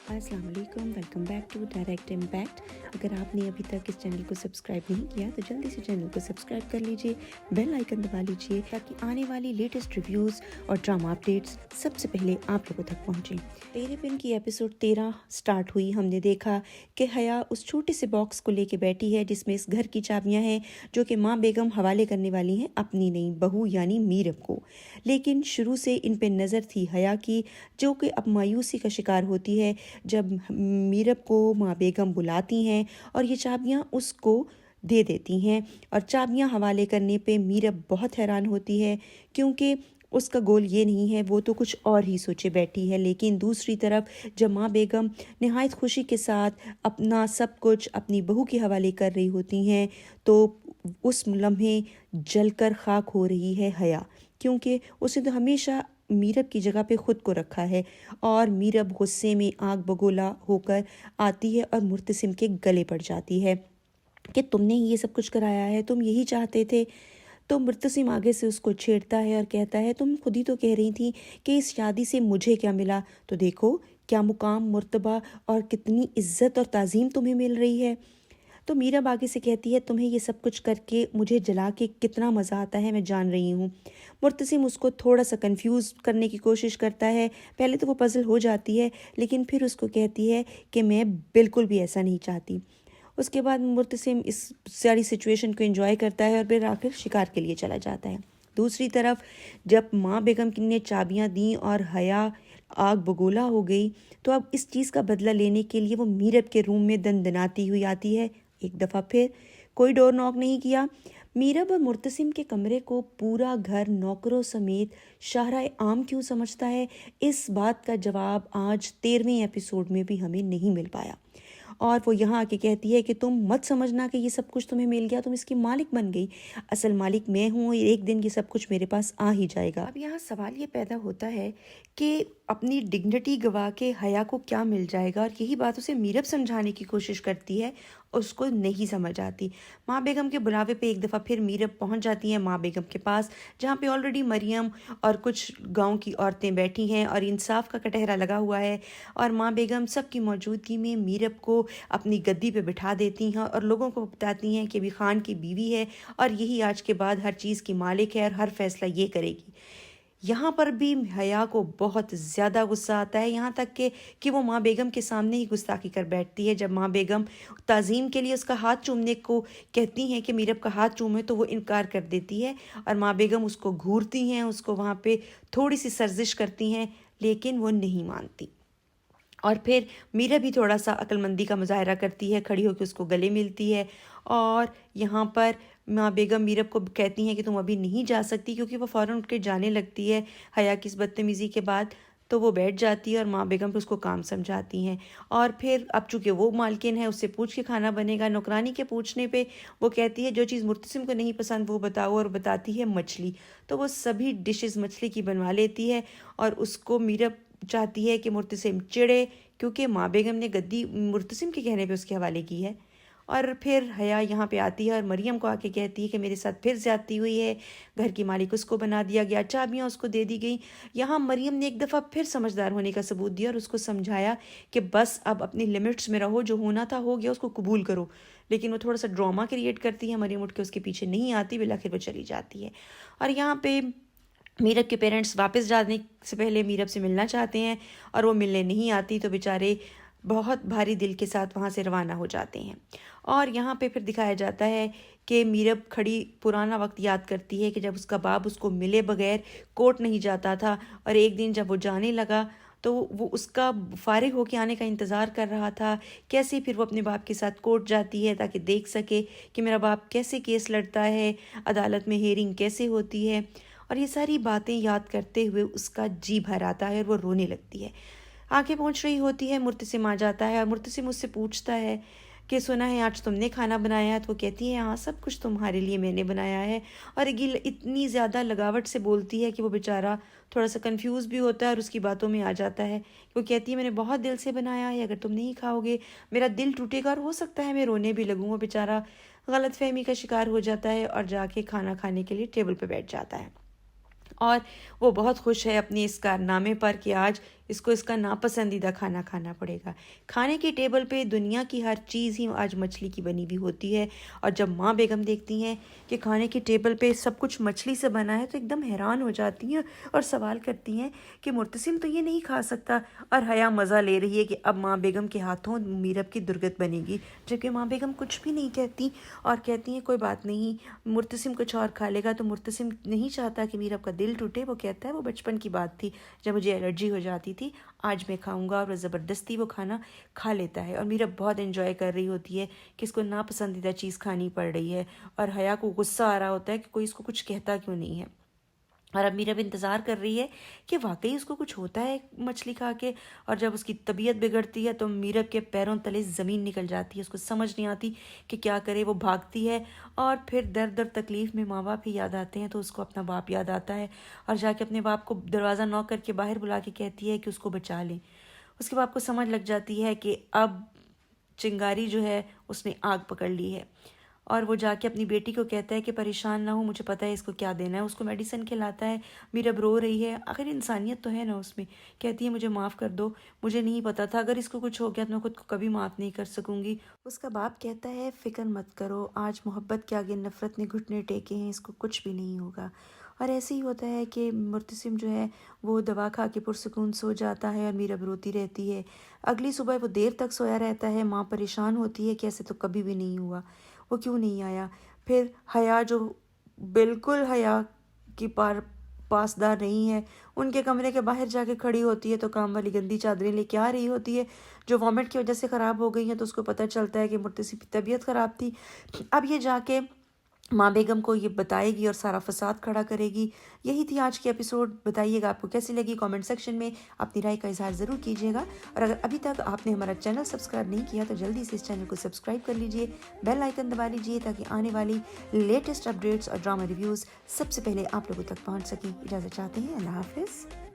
अस्सलाम वालेकुम, welcome back to Direct Impact. अगर आपने अभी तक इस चैनल को सब्सक्राइब नहीं किया तो जल्दी से चैनल को सब्सक्राइब कर लीजिए, बेल आइकन दबा लीजिए ताकि आने वाली लेटेस्ट रिव्यूज़ और ड्रामा अपडेट्स सबसे पहले आप लोगों तक पहुँचें। तेरे पिन की एपिसोड 13 स्टार्ट हुई। हमने देखा कि हया उस छोटे से बॉक्स को लेके बैठी है जिसमें इस घर की चाबियाँ हैं जो कि माँ बेगम हवाले करने वाली हैं अपनी नई बहू यानी मीरब को। लेकिन शुरू से इन पे नज़र थी हया की, जो कि अब मायूसी का शिकार होती है जब मीरब को माँ बेगम बुलाती हैं और ये चाबियाँ उसको दे देती हैं। और चाबियाँ हवाले करने पे मीरब बहुत हैरान होती है क्योंकि उसका गोल ये नहीं है, वो तो कुछ और ही सोचे बैठी है। लेकिन दूसरी तरफ जब माँ बेगम निहायत खुशी के साथ अपना सब कुछ अपनी बहू के हवाले कर रही होती हैं तो उस लम्हे जलकर खाक हो रही है हया, क्योंकि उसने तो हमेशा मीरब की जगह पे खुद को रखा है। और मीरब गुस्से में आग बगोला होकर आती है और मुर्तसिम के गले पड़ जाती है कि तुमने ही ये सब कुछ कराया है, तुम यही चाहते थे। तो मुर्तसिम आगे से उसको छेड़ता है और कहता है तुम खुद ही तो कह रही थी कि इस शादी से मुझे क्या मिला, तो देखो क्या मुकाम, मुर्तबा और कितनी इज्जत और ताज़ीम तुम्हें मिल रही है। तो मीरा आगे से कहती है तुम्हें ये सब कुछ करके मुझे जला के कितना मज़ा आता है मैं जान रही हूँ। मुर्तसिम उसको थोड़ा सा कंफ्यूज करने की कोशिश करता है। पहले तो वो पजल हो जाती है लेकिन फिर उसको कहती है कि मैं बिल्कुल भी ऐसा नहीं चाहती। उसके बाद मुर्तसिम इस सारी सिचुएशन को एंजॉय करता है और फिर आखिर शिकार के लिए चला जाता है। दूसरी तरफ जब माँ बेगम ने चाबियाँ दी और हया आग बगोला हो गई तो अब इस चीज़ का बदला लेने के लिए वो मीरब के रूम में दनदनाती हुई आती है। एक दफ़ा फिर कोई डोर नॉक नहीं किया। मीरब और मुर्तसिम के कमरे को पूरा घर नौकरों समेत शाहराए आम क्यों समझता है, इस बात का जवाब आज 13वें एपिसोड में भी हमें नहीं मिल पाया। और वो यहाँ आके कहती है कि तुम मत समझना कि ये सब कुछ तुम्हें मिल गया, तुम इसकी मालिक बन गई। असल मालिक मैं हूँ, एक दिन ये सब कुछ मेरे पास आ ही जाएगा। अब यहाँ सवाल ये पैदा होता है कि अपनी डिग्निटी गवा के हया को क्या मिल जाएगा, और यही बात उसे मीरब समझाने की कोशिश करती है, उसको नहीं समझ आती। माँ बेगम के बुलावे पे एक दफ़ा फिर मीरब पहुँच जाती है माँ बेगम के पास, जहाँ पे ऑलरेडी मरियम और कुछ गांव की औरतें बैठी हैं और इंसाफ का कटहरा लगा हुआ है। और माँ बेगम सबकी मौजूदगी में मीरब को अपनी गद्दी पे बिठा देती हैं और लोगों को बताती हैं कि भी खान की बीवी है और यही आज के बाद हर चीज़ की मालिक है और हर फैसला ये करेगी। यहाँ पर भी हया को बहुत ज़्यादा गुस्सा आता है, यहाँ तक कि वो माँ बेगम के सामने ही गुस्ताखी कर बैठती है। जब माँ बेगम ताज़ीम के लिए उसका हाथ चूमने को कहती हैं कि मीरब का हाथ चूमे तो वो इनकार कर देती है और माँ बेगम उसको घूरती हैं, उसको वहाँ पे थोड़ी सी सर्जिश करती हैं लेकिन वो नहीं मानती। और फिर मीरा भी थोड़ा सा अक्लमंदी का मुजाहरा करती है, खड़ी होकर उसको गले मिलती है। और यहाँ पर माँ बेगम मीरब को कहती हैं कि तुम अभी नहीं जा सकती, क्योंकि वो फ़ौरन उठ के जाने लगती है हया की इस बदतमीज़ी के बाद। तो वो बैठ जाती है और माँ बेगम उसको काम समझाती हैं। और फिर अब चूँकि वो मालकिन है, उससे पूछ के खाना बनेगा। नौकरानी के पूछने पे वो कहती है जो चीज़ मुर्तसिम को नहीं पसंद वो बताओ, और बताती है मछली। तो वो सभी डिशेस मछली की बनवा लेती है और उसको मीरब चाहती है कि मुर्तसिम चिढ़े, क्योंकि माँ बेगम ने गद्दी मुर्तसिम के कहने पे उसके हवाले की है। और फिर हया यहाँ पे आती है और मरियम को आके कहती है कि मेरे साथ फिर ज्यादती हुई है, घर की मालिक उसको बना दिया गया, चाबियाँ उसको दे दी गई। यहाँ मरियम ने एक दफ़ा फिर समझदार होने का सबूत दिया और उसको समझाया कि बस अब अपनी लिमिट्स में रहो, जो होना था हो गया, उसको कबूल करो। लेकिन वो थोड़ा सा ड्रामा क्रिएट करती है, मरियम उठ के उसके पीछे नहीं आती, बिल आखिर वो चली जाती है। और यहाँ पे मीरब के पेरेंट्स वापस जाने से पहले मीरब से मिलना चाहते हैं और वो मिलने नहीं आती, तो बेचारे बहुत भारी दिल के साथ वहाँ से रवाना हो जाते हैं। और यहाँ पे फिर दिखाया जाता है कि मीरब खड़ी पुराना वक्त याद करती है कि जब उसका बाप उसको मिले बगैर कोर्ट नहीं जाता था, और एक दिन जब वो जाने लगा तो वो उसका फारिग होके आने का इंतज़ार कर रहा था। कैसे फिर वो अपने बाप के साथ कोर्ट जाती है ताकि देख सके कि मेरा बाप कैसे केस लड़ता है, अदालत में हेयरिंग कैसे होती है। और ये सारी बातें याद करते हुए उसका जी भर आता है और वो रोने लगती है। आगे पहुंच रही होती है, मुर्तसिम आ जाता है और मुर्तसिम उससे पूछता है कि सुना है आज तुमने खाना बनाया है, तो वो कहती है हाँ सब कुछ तुम्हारे लिए मैंने बनाया है। और इतनी ज़्यादा लगावट से बोलती है कि वो बेचारा थोड़ा सा कंफ्यूज भी होता है और उसकी बातों में आ जाता है। वो कहती है मैंने बहुत दिल से बनाया है, अगर तुम नहीं खाओगे मेरा दिल टूटेगा और हो सकता है मैं रोने भी लगूँ। बेचारा गलत फहमी का शिकार हो जाता है और जाके खाना खाने के लिए टेबल पर बैठ जाता है। और वो बहुत खुश है अपने इस कारनामे पर कि आज इसको इसका नापसंदीदा खाना खाना पड़ेगा। खाने की टेबल पे दुनिया की हर चीज़ ही आज मछली की बनी हुई होती है, और जब माँ बेगम देखती हैं कि खाने की टेबल पे सब कुछ मछली से बना है तो एकदम हैरान हो जाती हैं और सवाल करती हैं कि मुर्तसिम तो ये नहीं खा सकता, और हया मज़ा ले रही है कि अब माँ बेगम के हाथों मीरब की दुर्गत बनेगी, जबकि माँ बेगम कुछ भी नहीं कहती और कहती हैं कोई बात नहीं, मुर्तसिम कुछ और खा लेगा। तो मुर्तसिम नहीं चाहता कि मीरब का दिल टूटे, वो कहता है वो बचपन की बात थी जब मुझे एलर्जी हो जाती थी, आज मैं खाऊंगा, और वो ज़बरदस्ती वो खाना खा लेता है। और मीरब बहुत एंजॉय कर रही होती है कि इसको नापसंदीदा चीज़ खानी पड़ रही है, और हया को गुस्सा आ रहा होता है कि कोई इसको कुछ कहता क्यों नहीं है। और अब मीरब इंतज़ार कर रही है कि वाकई उसको कुछ होता है मछली खा के, और जब उसकी तबीयत बिगड़ती है तो मीरब के पैरों तले ज़मीन निकल जाती है, उसको समझ नहीं आती कि क्या करे। वो भागती है और फिर दर्द और तकलीफ़ में माँ बाप ही याद आते हैं, तो उसको अपना बाप याद आता है और जाके अपने बाप को दरवाज़ा नॉक करके बाहर बुला के कहती है कि उसको बचा लें। उसके बाप को समझ लग जाती है कि अब चिंगारी जो है उसने आग पकड़ ली है, और वो जाके अपनी बेटी को कहता है कि परेशान ना हो, मुझे पता है इसको क्या देना है। उसको मेडिसिन खिलाता है। मीरब रो रही है, आखिर इंसानियत तो है ना उसमें। कहती है मुझे माफ़ कर दो, मुझे नहीं पता था, अगर इसको कुछ हो गया तो मैं खुद को कभी माफ़ नहीं कर सकूंगी। उसका बाप कहता है फ़िक्र मत करो, आज मोहब्बत के आगे नफ़रत ने घुटने टेके हैं, इसको कुछ भी नहीं होगा। और ऐसे ही होता है कि मुर्तसिम जो है वो दवा खा के पुरसकून सो जाता है, और मीरब रोती रहती है। अगली सुबह वो देर तक सोया रहता है। माँ परेशान होती है कि ऐसे तो कभी भी नहीं हुआ, वो क्यों नहीं आया। फिर हया जो बिल्कुल हया की पासदार नहीं है, उनके कमरे के बाहर जाके खड़ी होती है तो काम वाली गंदी चादरें लेके आ रही होती है जो वॉमिट की वजह से ख़राब हो गई हैं। तो उसको पता चलता है कि मुर्तसिम की तबीयत ख़राब थी। अब ये जाके माँ बेगम को ये बताएगी और सारा फसाद खड़ा करेगी। यही थी आज की एपिसोड। बताइएगा आपको कैसी लगी, कमेंट सेक्शन में अपनी राय का इजहार ज़रूर कीजिएगा। और अगर अभी तक आपने हमारा चैनल सब्सक्राइब नहीं किया तो जल्दी से इस चैनल को सब्सक्राइब कर लीजिए, बेल आइकन दबा लीजिए ताकि आने वाली लेटेस्ट अपडेट्स और ड्रामा रिव्यूज़ सबसे पहले आप लोगों तक पहुँच सकें। इजाज़त चाहते हैं, अल्लाह हाफिज़।